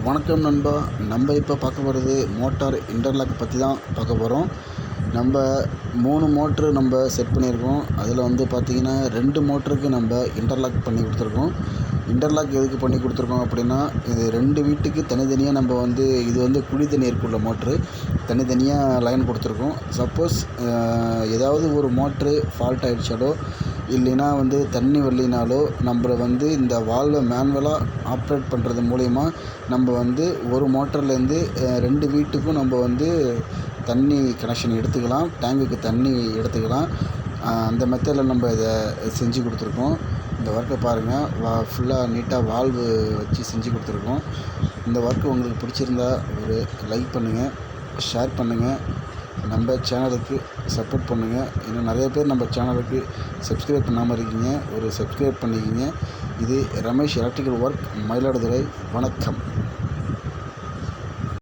வணக்கம் நண்பா. நம்ம இப்போ பார்க்க போகிறது மோட்டார் இன்டர்லாக் பற்றி தான் பார்க்க போகிறோம். நம்ம 3 மோட்ரு நம்ம செட் பண்ணியிருக்கோம். அதில் வந்து பார்த்திங்கன்னா 2 மோட்டருக்கு நம்ம இன்டர்லாக் பண்ணி கொடுத்துருக்கோம். இன்டர்லாக் எதுக்கு பண்ணி கொடுத்துருக்கோம் அப்படின்னா, இது 2 வீட்டுக்கு தனித்தனியாக நம்ம வந்து இது வந்து குழி தண்ணீருக்குள்ள மோட்ரு தனித்தனியாக லைன் கொடுத்துருக்கோம். சப்போஸ் ஏதாவது ஒரு மோட்ரு ஃபால்ட் ஆகிடுச்சாலோ இல்லைன்னா வந்து தண்ணி வரலினாலோ நம்மள வந்து இந்த வால்வை மேனுவலாக ஆப்ரேட் பண்ணுறது மூலிமா நம்ம வந்து ஒரு மோட்டர்லேருந்து 2 வீட்டுக்கும் நம்ம வந்து தண்ணி கனெக்ஷன் எடுத்துக்கலாம், டேங்குக்கு தண்ணி எடுத்துக்கலாம். அந்த மெத்தடில் நம்ம இதை செஞ்சு கொடுத்துருக்கோம். இந்த ஒர்க்கை பாருங்கள், ஃபுல்லாக நீட்டாக வால்வு வச்சு செஞ்சு கொடுத்துருக்கோம். இந்த ஒர்க்கு உங்களுக்கு பிடிச்சிருந்தா ஒரு லைக் பண்ணுங்கள், ஷேர் பண்ணுங்கள், நம்ம சேனலுக்கு சப்போர்ட் பண்ணுங்கள். இன்னும் நிறைய பேர் நம்ம சேனலுக்கு சப்ஸ்கிரைப் பண்ணாமல் இருக்கீங்க, ஒரு சப்ஸ்கிரைப் பண்ணிக்கிங்க. இது ரமேஷ் எலக்ட்ரிக்கல் ஒர்க், மயிலாடுதுறை. வணக்கம்.